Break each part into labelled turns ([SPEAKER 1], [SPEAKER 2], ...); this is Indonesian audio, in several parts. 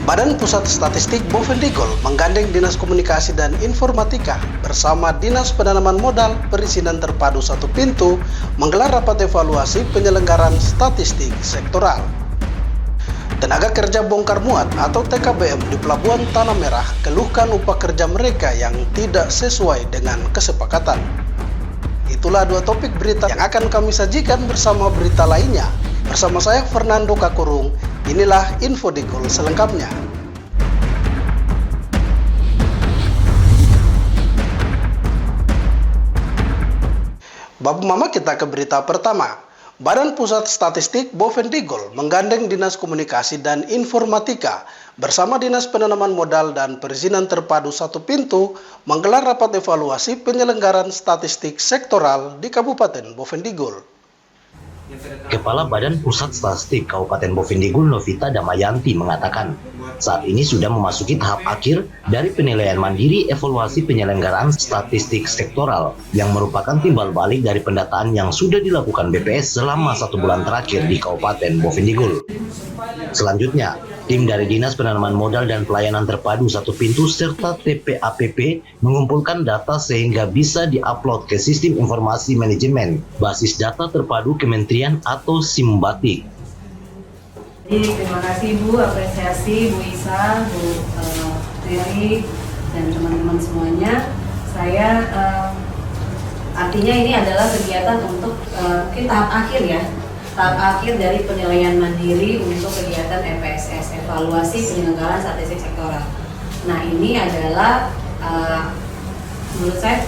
[SPEAKER 1] Badan Pusat Statistik Bovendigul menggandeng Dinas Komunikasi dan Informatika bersama Dinas Penanaman Modal Perizinan Terpadu Satu Pintu menggelar rapat evaluasi penyelenggaraan statistik sektoral. Tenaga kerja bongkar muat atau TKBM di Pelabuhan Tanah Merah keluhkan upah kerja mereka yang tidak sesuai dengan kesepakatan. Itulah dua topik berita yang akan kami sajikan bersama berita lainnya. Bersama saya Fernando Kakurung, inilah Info Digul selengkapnya. Bapak Mama, kita ke berita pertama. Badan Pusat Statistik Bovendigul menggandeng Dinas Komunikasi dan Informatika bersama Dinas Penanaman Modal dan Perizinan Terpadu Satu Pintu menggelar rapat evaluasi penyelenggaraan statistik sektoral di Kabupaten Bovendigul.
[SPEAKER 2] Kepala Badan Pusat Statistik Kabupaten Bovendigul Novita Damayanti mengatakan, saat ini sudah memasuki tahap akhir dari penilaian mandiri evaluasi penyelenggaraan statistik sektoral yang merupakan timbal balik dari pendataan yang sudah dilakukan BPS selama 1 bulan terakhir di Kabupaten Bovendigul. Selanjutnya, tim dari Dinas Penanaman Modal dan Pelayanan Terpadu Satu Pintu serta TPAPP mengumpulkan data sehingga bisa diupload ke Sistem Informasi Manajemen Basis Data Terpadu Kementerian atau SIMBATIK.
[SPEAKER 3] Jadi terima kasih Bu, apresiasi Bu Isa, Bu Riri, dan teman-teman semuanya. Saya artinya ini adalah kegiatan untuk tahap akhir ya. Tahap akhir dari penilaian mandiri untuk kegiatan EPSS, evaluasi penyelenggaraan statistik sektoral. Nah ini adalah menurut saya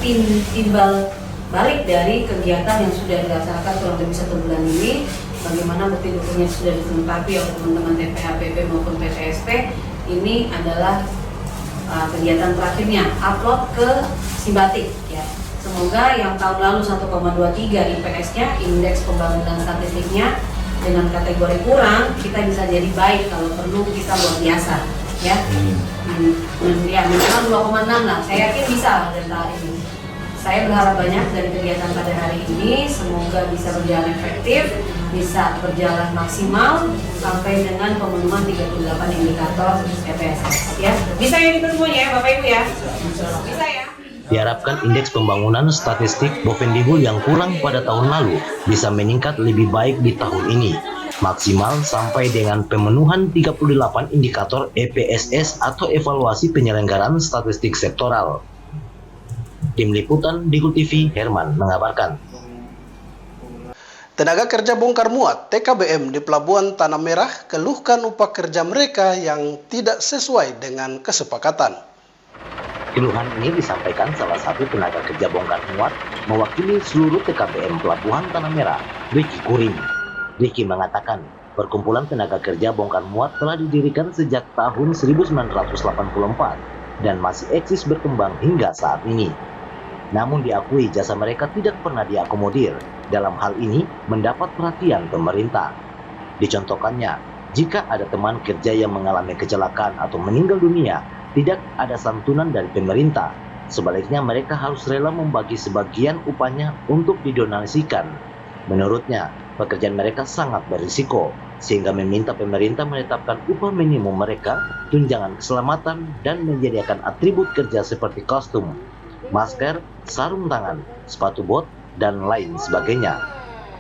[SPEAKER 3] timbal balik dari kegiatan yang sudah dilaksanakan kurang lebih 1 bulan ini. Bagaimana bukti-buktinya sudah dilengkapi oleh teman-teman TPAPP maupun PTSP. Ini adalah kegiatan terakhirnya, upload ke SIMBATIK ya. Semoga yang tahun lalu 1,23 IPS-nya, indeks pembangunan statistiknya, dengan kategori kurang, kita bisa jadi baik, kalau perlu kita luar biasa ya. Ya minimal 2,6 lah, saya yakin bisa dari tahun ini. Saya berharap banyak dari kegiatan pada hari ini, semoga bisa berjalan efektif, bisa berjalan maksimal sampai dengan pemenuhan 38 indikator EPSS ya. Bisa ya itu semuanya ya Bapak Ibu ya? Bisa ya?
[SPEAKER 2] Diharapkan indeks pembangunan statistik Bovendigul yang kurang pada tahun lalu bisa meningkat lebih baik di tahun ini, maksimal sampai dengan pemenuhan 38 indikator EPSS atau evaluasi penyelenggaraan statistik sektoral. Tim Liputan Digul TV, Herman mengabarkan.
[SPEAKER 1] Tenaga kerja bongkar muat TKBM di Pelabuhan Tanah Merah keluhkan upah kerja mereka yang tidak sesuai dengan kesepakatan.
[SPEAKER 2] Keluhan ini disampaikan salah satu tenaga kerja bongkar muat mewakili seluruh TKBM Pelabuhan Tanah Merah, Ricky Kuring. Ricky mengatakan, perkumpulan tenaga kerja bongkar muat telah didirikan sejak tahun 1984 dan masih eksis berkembang hingga saat ini. Namun diakui jasa mereka tidak pernah diakomodir, dalam hal ini mendapat perhatian pemerintah. Dicontohkannya, jika ada teman kerja yang mengalami kecelakaan atau meninggal dunia, tidak ada santunan dari pemerintah. Sebaliknya mereka harus rela membagi sebagian upahnya untuk didonasikan. Menurutnya, pekerjaan mereka sangat berisiko, sehingga meminta pemerintah menetapkan upah minimum mereka, tunjangan keselamatan, dan menyediakan atribut kerja seperti kostum, masker, sarung tangan, sepatu bot, dan lain sebagainya.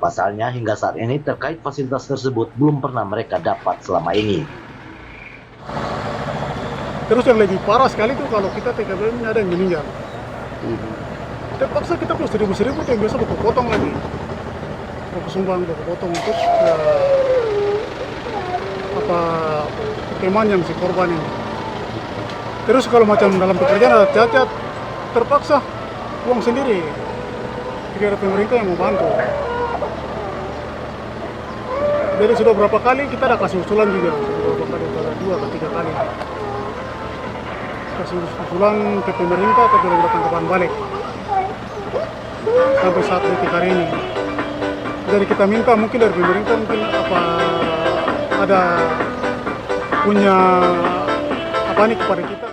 [SPEAKER 2] Pasalnya hingga saat ini terkait fasilitas tersebut belum pernah mereka dapat selama ini.
[SPEAKER 4] Terus yang lebih parah sekali tuh kalau kita TKBM ini ada yang meninggal. Terpaksa kita plus 1.000 yang biasa baku potong lagi. Baku sumbang, baku potong untuk teman yang si korban ini. Terus kalau macam dalam pekerjaan ada cacat, terpaksa uang sendiri. Tidak ada pemerintah yang mau bantu. Jadi sudah berapa kali kita ada kasih usulan juga, berapa kali, 2 atau 3 kali. Kasih usulan ke pemerintah tapi tidak tanggapan balik. Sampai saat detik hari ini. Jadi kita minta mungkin dari pemerintah mungkin ada punya kepada kita.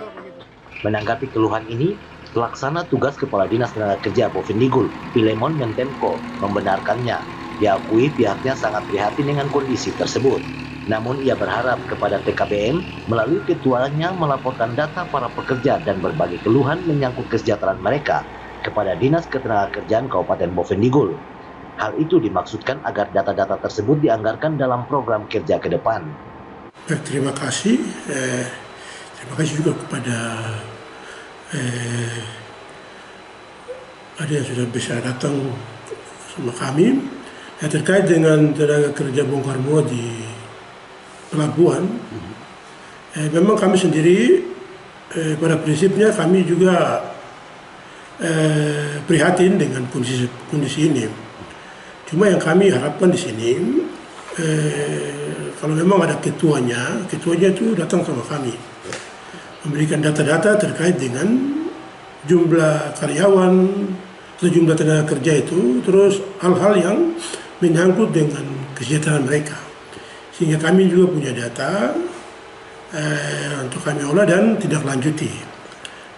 [SPEAKER 2] Menanggapi keluhan ini, Pelaksana Tugas Kepala Dinas Tenaga Kerja Bovendigul, Pilemon Mentemko, membenarkannya. Diakui pihaknya sangat prihatin dengan kondisi tersebut. Namun ia berharap kepada TKBM melalui ketuanya melaporkan data para pekerja dan berbagai keluhan menyangkut kesejahteraan mereka kepada Dinas Ketenagakerjaan Kabupaten Bovendigul. Hal itu dimaksudkan agar data-data tersebut dianggarkan dalam program kerja ke depan.
[SPEAKER 5] Terima kasih juga kepada ada yang sudah bisa datang sama kami terkait dengan tenaga kerja bongkar muat di pelabuhan. Memang kami sendiri pada prinsipnya kami juga prihatin dengan kondisi ini. Cuma yang kami harapkan di sini kalau memang ada ketuanya itu datang sama kami memberikan data-data terkait dengan jumlah karyawan atau jumlah tenaga kerja itu, terus hal-hal yang menyangkut dengan kesejahteraan mereka, sehingga kami juga punya data untuk kami olah dan tidak lanjuti.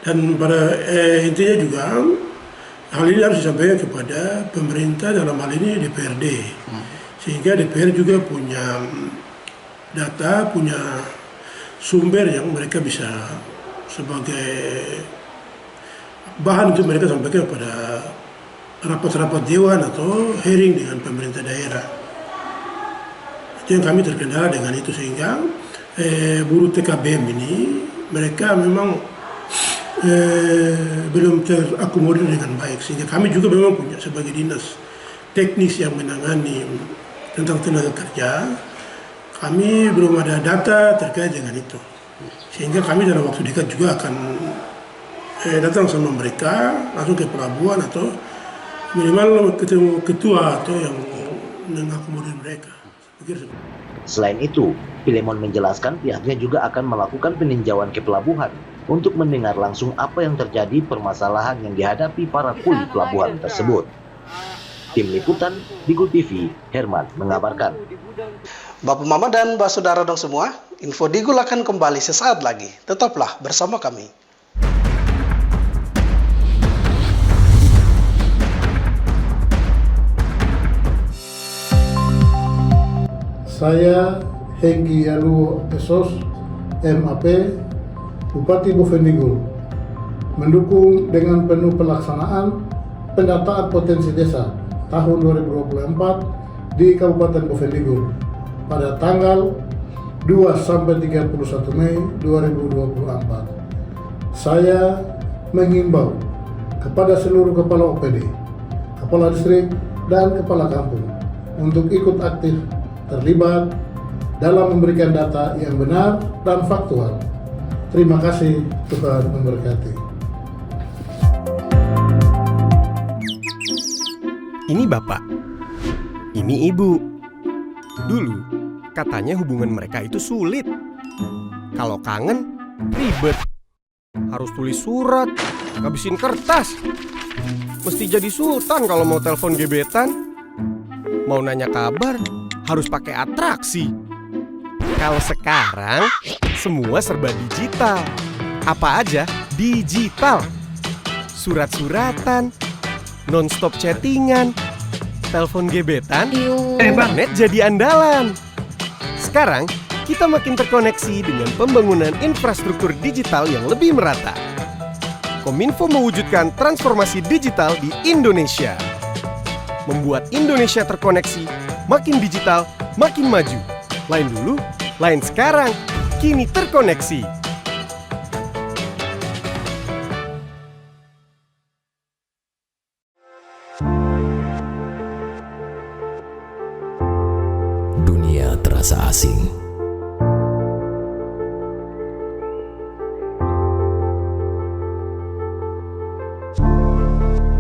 [SPEAKER 5] Dan pada intinya juga hal ini harus disampaikan kepada pemerintah, dalam hal ini DPRD, sehingga DPR juga punya data, punya sumber yang mereka bisa sebagai bahan untuk mereka sampaikan pada rapat-rapat dewan atau hearing dengan pemerintah daerah. Itu yang kami terkendala dengan itu, sehingga buruh TKBM ini mereka memang belum terakomodir dengan baik, sehingga kami juga memang punya sebagai dinas teknis yang menangani tentang tenaga kerja, kami belum ada data terkait dengan itu, sehingga kami dalam waktu dekat juga akan datang sama mereka langsung ke pelabuhan atau minimal ketemu ketua atau yang mengakomodir mereka.
[SPEAKER 2] Selain itu, Pilemon menjelaskan pihaknya juga akan melakukan peninjauan ke pelabuhan untuk mendengar langsung apa yang terjadi permasalahan yang dihadapi para kuli pelabuhan tersebut. Tim Liputan Digul TV, Herman mengabarkan.
[SPEAKER 1] Bapak Mama dan Mbak Saudara dong semua, info Digul akan kembali sesaat lagi. Tetaplah bersama kami.
[SPEAKER 6] Saya Hengki Yaluo Esos, MAP, Bupati Bovendigul, mendukung dengan penuh pelaksanaan pendataan potensi desa tahun 2024 di Kabupaten Bovendigul pada tanggal 2-31 Mei 2024. Saya mengimbau kepada seluruh kepala OPD, kepala distrik, dan kepala kampung untuk ikut aktif terlibat dalam memberikan data yang benar dan faktual. Terima kasih, Tuhan memberkati.
[SPEAKER 7] Ini bapak, ini ibu. Dulu, katanya hubungan mereka itu sulit. Kalau kangen, ribet. Harus tulis surat, ngabisin kertas. Mesti jadi sultan kalau mau telepon gebetan. Mau nanya kabar, harus pakai atraksi. Kalau sekarang, semua serba digital. Apa aja digital. Surat-suratan, non-stop chattingan, telepon gebetan, internet jadi andalan. Sekarang, kita makin terkoneksi dengan pembangunan infrastruktur digital yang lebih merata. Kominfo mewujudkan transformasi digital di Indonesia. Membuat Indonesia terkoneksi, makin digital, makin maju. Lain dulu, lain sekarang, kini terkoneksi.
[SPEAKER 8] Dunia terasa asing.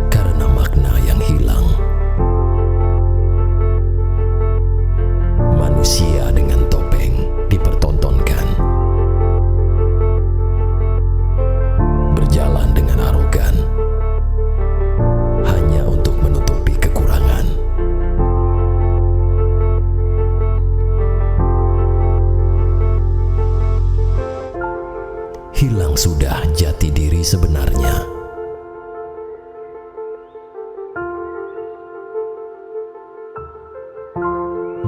[SPEAKER 8] Karena makna yang hilang. Manusia dengan topeng dipertontonkan. Berjalan dengan arogan. Hanya untuk menutupi kekurangan. Hilang sudah jati diri sebenarnya.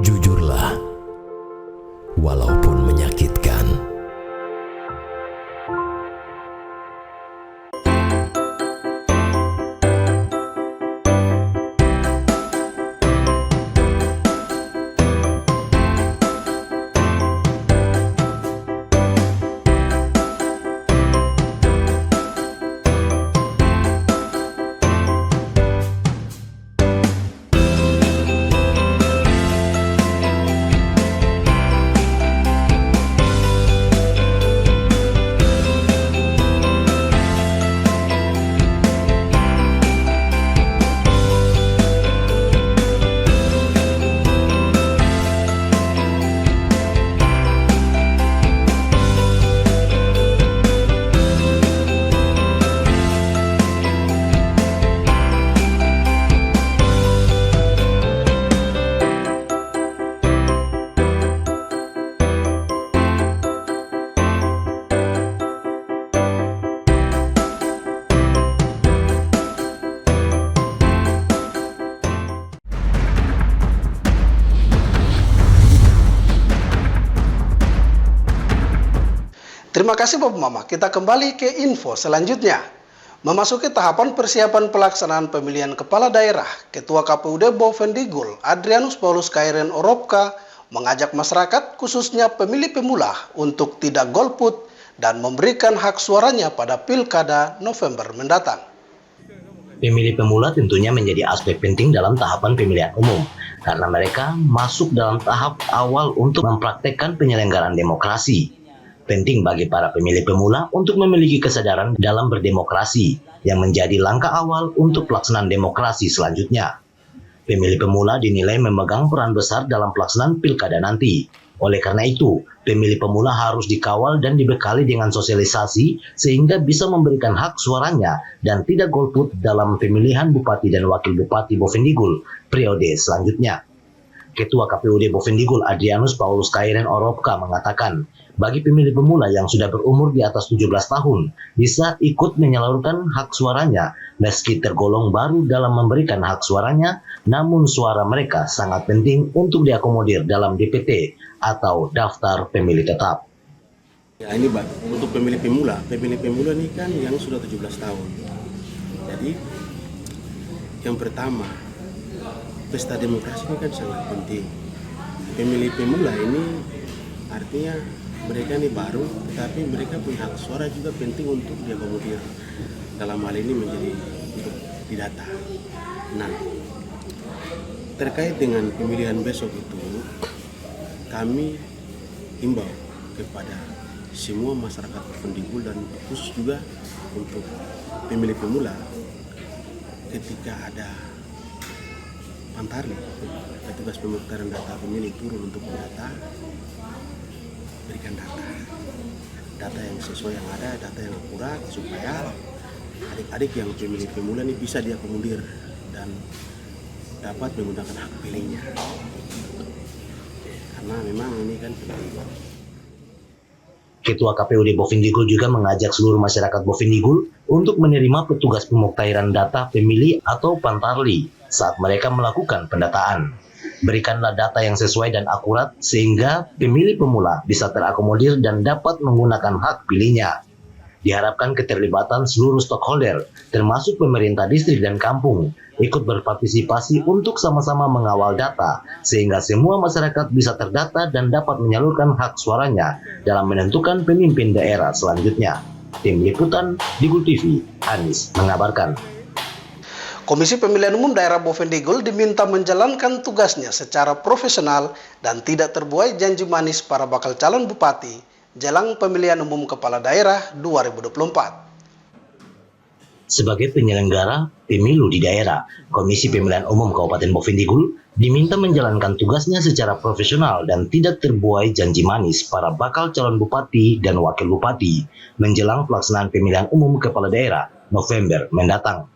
[SPEAKER 8] Jujurlah,
[SPEAKER 1] Terima kasih Bapak Mama. Kita kembali ke info selanjutnya. Memasuki tahapan persiapan pelaksanaan pemilihan kepala daerah, Ketua KPUD Bovendigul, Adrianus Paulus Kairen Oropka, mengajak masyarakat khususnya pemilih pemula untuk tidak golput dan memberikan hak suaranya pada Pilkada November mendatang.
[SPEAKER 2] Pemilih pemula tentunya menjadi aspek penting dalam tahapan pemilihan umum, karena mereka masuk dalam tahap awal untuk mempraktekkan penyelenggaraan demokrasi. Penting bagi para pemilih pemula untuk memiliki kesadaran dalam berdemokrasi, yang menjadi langkah awal untuk pelaksanaan demokrasi selanjutnya. Pemilih pemula dinilai memegang peran besar dalam pelaksanaan pilkada nanti. Oleh karena itu, pemilih pemula harus dikawal dan dibekali dengan sosialisasi sehingga bisa memberikan hak suaranya dan tidak golput dalam pemilihan Bupati dan Wakil Bupati Bovendigul periode selanjutnya. Ketua KPUD Bovendigul Adrianus Paulus Kairen Oropka mengatakan, bagi pemilih pemula yang sudah berumur di atas 17 tahun bisa ikut menyalurkan hak suaranya meski tergolong baru dalam memberikan hak suaranya, namun suara mereka sangat penting untuk diakomodir dalam DPT atau daftar pemilih tetap.
[SPEAKER 9] Ya, ini untuk pemilih pemula ini kan yang sudah 17 tahun. Jadi yang pertama, pesta demokrasi ini kan sangat penting. Pemilih pemula ini artinya mereka ini baru, tetapi mereka punya hak suara juga penting untuk diakomodir. Dalam hal ini menjadi untuk didata. Nah, terkait dengan pemilihan besok itu, kami himbau kepada semua masyarakat Bovendigul dan khusus juga untuk pemilih pemula, ketika ada Pantarli, petugas pemutaran data pemilih turun untuk mendata, berikan data yang sesuai yang ada, data yang akurat supaya adik-adik yang pemilih pemula ini bisa diakomodir dan dapat menggunakan hak pilihnya. Karena memang ini kan penting.
[SPEAKER 2] Ketua KPUD Bovendigul juga mengajak seluruh masyarakat Bovendigul untuk menerima petugas pemutakhiran data pemilih atau Pantarli saat mereka melakukan pendataan. Berikanlah data yang sesuai dan akurat sehingga pemilih pemula bisa terakomodir dan dapat menggunakan hak pilihnya. Diharapkan keterlibatan seluruh stakeholder, termasuk pemerintah distrik dan kampung, ikut berpartisipasi untuk sama-sama mengawal data, sehingga semua masyarakat bisa terdata dan dapat menyalurkan hak suaranya dalam menentukan pemimpin daerah selanjutnya. Tim Liputan Digul TV, Anis mengabarkan.
[SPEAKER 1] Komisi Pemilihan Umum Daerah Bovendigul diminta menjalankan tugasnya secara profesional dan tidak terbuai janji manis para bakal calon bupati jelang pemilihan umum kepala daerah 2024.
[SPEAKER 2] Sebagai penyelenggara pemilu di daerah, Komisi Pemilihan Umum Kabupaten Bovendigul diminta menjalankan tugasnya secara profesional dan tidak terbuai janji manis para bakal calon bupati dan wakil bupati menjelang pelaksanaan pemilihan umum kepala daerah November mendatang.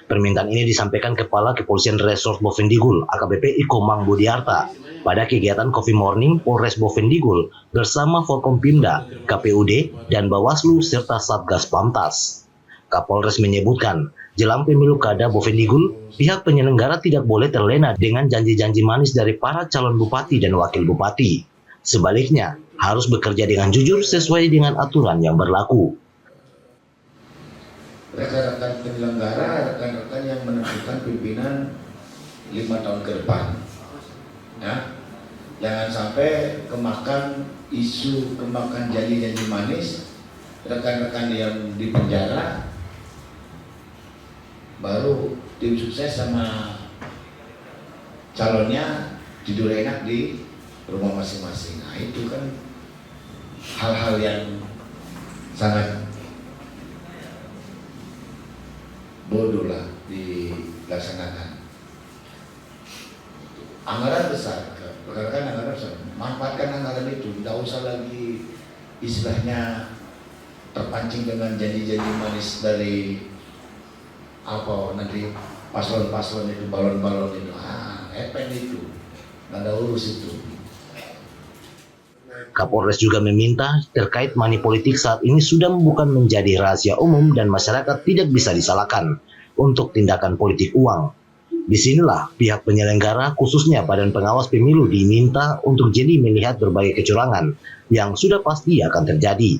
[SPEAKER 2] Permintaan ini disampaikan Kepala Kepolisian Resort Bovendigul AKBP Iko Mang Budiarta pada kegiatan Coffee Morning Polres Bovendigul bersama Forkompimda, KPUD, dan Bawaslu serta Satgas Pamtas. Kapolres menyebutkan, jelang pemilu Kada Bovendigul, pihak penyelenggara tidak boleh terlena dengan janji-janji manis dari para calon bupati dan wakil bupati. Sebaliknya, harus bekerja dengan jujur sesuai dengan aturan yang berlaku.
[SPEAKER 10] Rekan-rekan penyelenggara, rekan-rekan yang menentukan pimpinan 5 tahun ke depan, ya, jangan sampai kemakan isu, kemakan janji-janji manis, rekan-rekan yang di penjara, baru tim sukses sama calonnya tidur enak di rumah masing-masing. Nah itu kan hal-hal yang sangat bodoh lah dilaksanakan. Anggaran besar, rekan anggaran besar, manfaatkan anggaran itu, tidak usah lagi istilahnya terpancing dengan janji-janji manis dari apa nanti paslon-paslon itu, balon-balon itu, epen itu, nggak ada urus itu.
[SPEAKER 2] Kapolres juga meminta terkait money politik saat ini sudah bukan menjadi rahasia umum dan masyarakat tidak bisa disalahkan untuk tindakan politik uang. Disinilah pihak penyelenggara khususnya Badan Pengawas Pemilu diminta untuk jeli melihat berbagai kecurangan yang sudah pasti akan terjadi.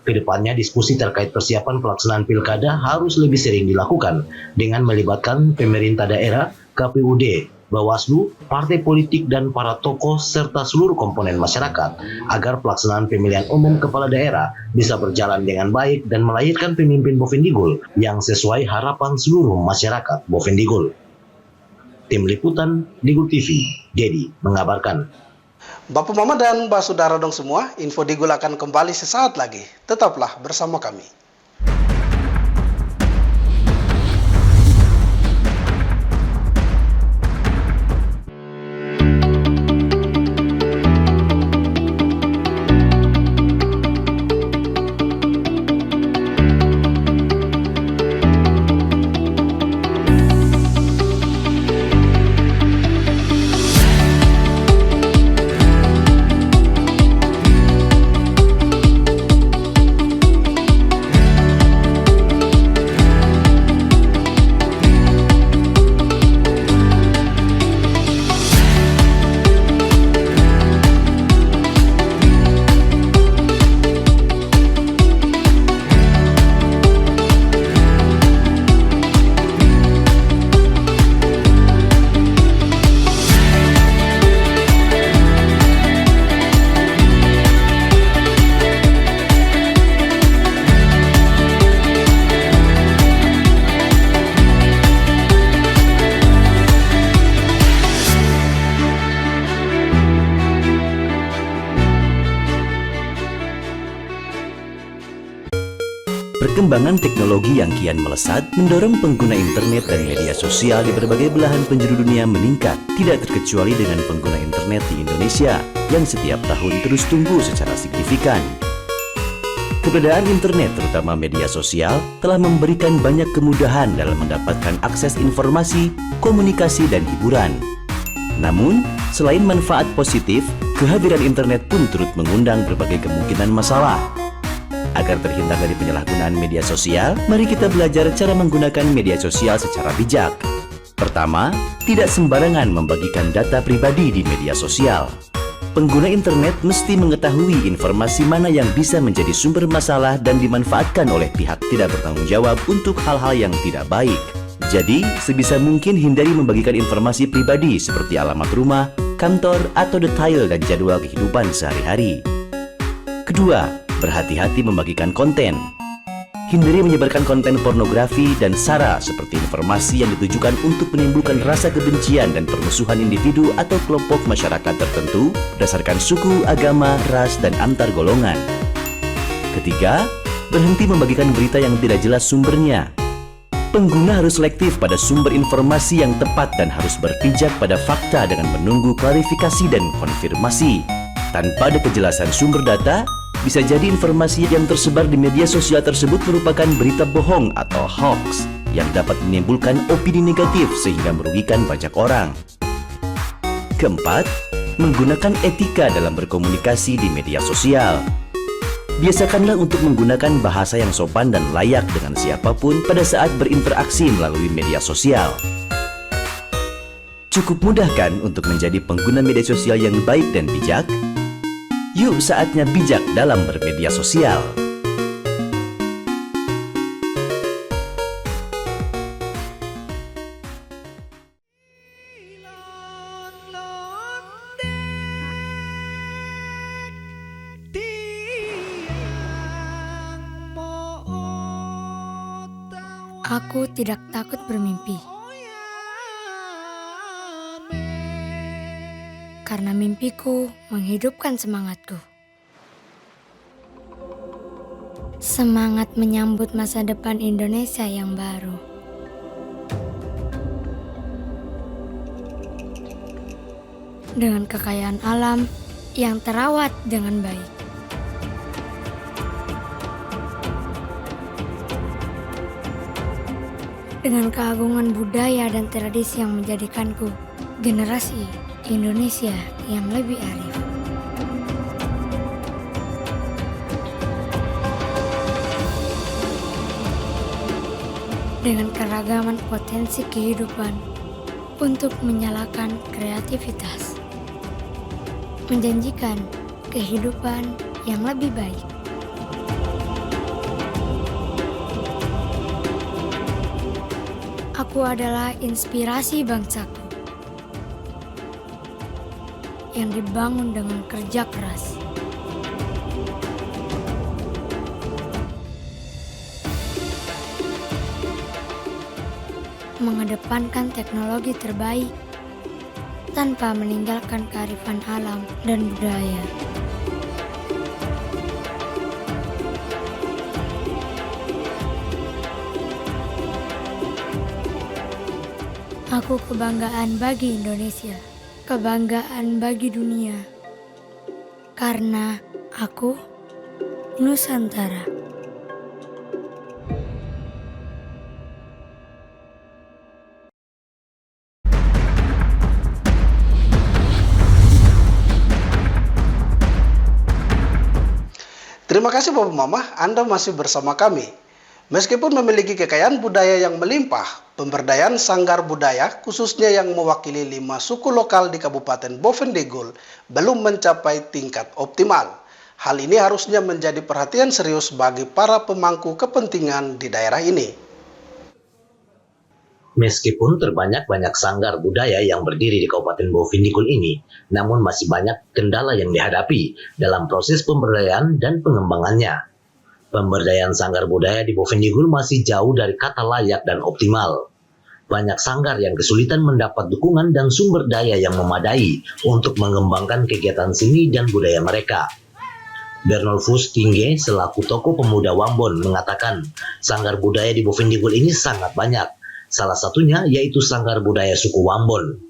[SPEAKER 2] Kedepannya diskusi terkait persiapan pelaksanaan pilkada harus lebih sering dilakukan dengan melibatkan pemerintah daerah, KPUD, Bawaslu, partai politik dan para tokoh serta seluruh komponen masyarakat agar pelaksanaan pemilihan umum kepala daerah bisa berjalan dengan baik dan melahirkan pemimpin Bovendigul yang sesuai harapan seluruh masyarakat Bovendigul. Tim Liputan Digul TV, Dedi mengabarkan.
[SPEAKER 1] Bapak Mama dan Mbak Saudara dong semua, info Digul akan kembali sesaat lagi. Tetaplah bersama kami.
[SPEAKER 11] Perkembangan teknologi yang kian melesat mendorong pengguna internet dan media sosial di berbagai belahan penjuru dunia meningkat, tidak terkecuali dengan pengguna internet di Indonesia yang setiap tahun terus tumbuh secara signifikan. Keberadaan internet, terutama media sosial, telah memberikan banyak kemudahan dalam mendapatkan akses informasi, komunikasi, dan hiburan. Namun, selain manfaat positif, kehadiran internet pun turut mengundang berbagai kemungkinan masalah. Agar terhindar dari penyalahgunaan media sosial, mari kita belajar cara menggunakan media sosial secara bijak. Pertama, tidak sembarangan membagikan data pribadi di media sosial. Pengguna internet mesti mengetahui informasi mana yang bisa menjadi sumber masalah dan dimanfaatkan oleh pihak tidak bertanggung jawab untuk hal-hal yang tidak baik. Jadi, sebisa mungkin hindari membagikan informasi pribadi seperti alamat rumah, kantor, atau detail dan jadwal kehidupan sehari-hari. Kedua, berhati-hati membagikan konten. Hindari menyebarkan konten pornografi dan sara seperti informasi yang ditujukan untuk menimbulkan rasa kebencian dan permusuhan individu atau kelompok masyarakat tertentu berdasarkan suku, agama, ras, dan antar golongan. Ketiga, berhenti membagikan berita yang tidak jelas sumbernya. Pengguna harus selektif pada sumber informasi yang tepat dan harus berpijak pada fakta dengan menunggu klarifikasi dan konfirmasi. Tanpa ada kejelasan sumber data, bisa jadi informasi yang tersebar di media sosial tersebut merupakan berita bohong atau hoax yang dapat menimbulkan opini negatif sehingga merugikan banyak orang. Keempat, menggunakan etika dalam berkomunikasi di media sosial. Biasakanlah untuk menggunakan bahasa yang sopan dan layak dengan siapapun pada saat berinteraksi melalui media sosial. Cukup mudah kan untuk menjadi pengguna media sosial yang baik dan bijak? Yuk saatnya bijak dalam bermedia sosial.
[SPEAKER 12] Aku tidak takut bermimpi. Karena mimpiku menghidupkan semangatku. Semangat menyambut masa depan Indonesia yang baru. Dengan kekayaan alam yang terawat dengan baik. Dengan keagungan budaya dan tradisi yang menjadikanku generasi Indonesia yang lebih arif. Dengan keragaman potensi kehidupan untuk menyalakan kreativitas. Menjanjikan kehidupan yang lebih baik. Aku adalah inspirasi bangsaku yang dibangun dengan kerja keras. Mengedepankan teknologi terbaik tanpa meninggalkan kearifan alam dan budaya. Aku kebanggaan bagi Indonesia, kebanggaan bagi dunia, karena aku Nusantara.
[SPEAKER 1] Terima kasih Bapak Mama, Anda masih bersama kami. Meskipun memiliki kekayaan budaya yang melimpah, pemberdayaan sanggar budaya, khususnya yang mewakili 5 suku lokal di Kabupaten Bovendigul, belum mencapai tingkat optimal. Hal ini harusnya menjadi perhatian serius bagi para pemangku kepentingan di daerah ini.
[SPEAKER 2] Meskipun terbanyak sanggar budaya yang berdiri di Kabupaten Bovendigul ini, namun masih banyak kendala yang dihadapi dalam proses pemberdayaan dan pengembangannya. Pemberdayaan sanggar budaya di Bovendigul masih jauh dari kata layak dan optimal. Banyak sanggar yang kesulitan mendapat dukungan dan sumber daya yang memadai untuk mengembangkan kegiatan seni dan budaya mereka. Bernolfus Tingge selaku tokoh pemuda Wambon mengatakan, sanggar budaya di Bovendigul ini sangat banyak. Salah satunya yaitu sanggar budaya suku Wambon.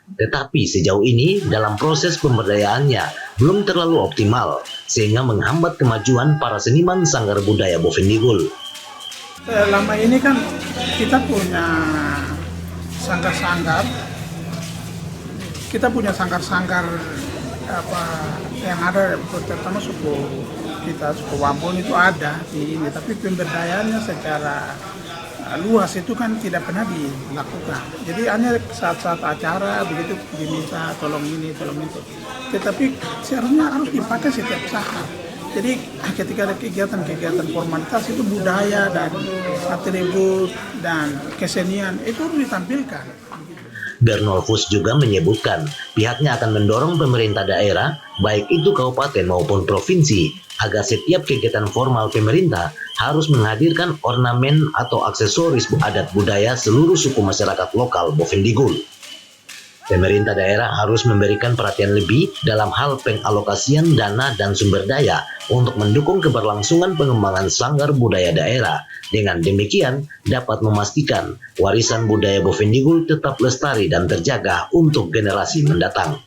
[SPEAKER 2] Tetapi sejauh ini dalam proses pemberdayaannya belum terlalu optimal, sehingga menghambat kemajuan para seniman sanggar budaya Bovendigul.
[SPEAKER 13] Lama ini kan kita punya sanggar-sanggar, sanggar yang ada, terutama suku kita, suku Wambon itu ada di ini, tapi pemberdayaannya secara luas itu kan tidak pernah dilakukan. Jadi hanya saat-saat acara begitu diminta tolong ini, tolong itu. Tetapi seharusnya harus dipakai setiap saat. Jadi ketika ada kegiatan-kegiatan formalitas itu budaya dan atribut dan kesenian itu harus ditampilkan.
[SPEAKER 2] Bernolfus juga menyebutkan pihaknya akan mendorong pemerintah daerah, baik itu kabupaten maupun provinsi, agar setiap kegiatan formal pemerintah harus menghadirkan ornamen atau aksesoris adat budaya seluruh suku masyarakat lokal Bovendigul. Pemerintah daerah harus memberikan perhatian lebih dalam hal pengalokasian dana dan sumber daya untuk mendukung keberlangsungan pengembangan sanggar budaya daerah. Dengan demikian dapat memastikan warisan budaya Bovendigul tetap lestari dan terjaga untuk generasi mendatang.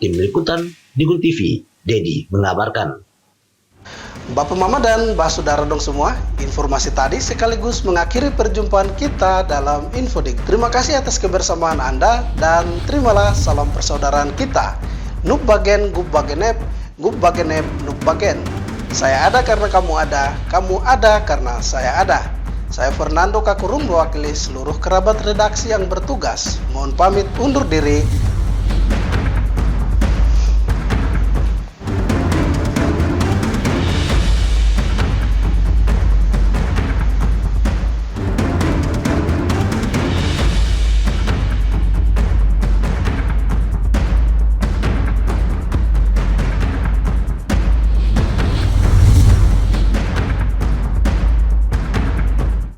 [SPEAKER 2] Tim Liputan Digul TV, Dedi mengabarkan.
[SPEAKER 1] Bapak Mama dan Mbak Saudara dong semua, informasi tadi sekaligus mengakhiri perjumpaan kita dalam Infodik. Terima kasih atas kebersamaan Anda dan terimalah salam persaudaraan kita. Nup bagen, gup bagenep, nup bagen. Saya ada karena kamu ada karena saya ada. Saya Fernando Kakurum mewakili seluruh kerabat redaksi yang bertugas. Mohon pamit undur diri.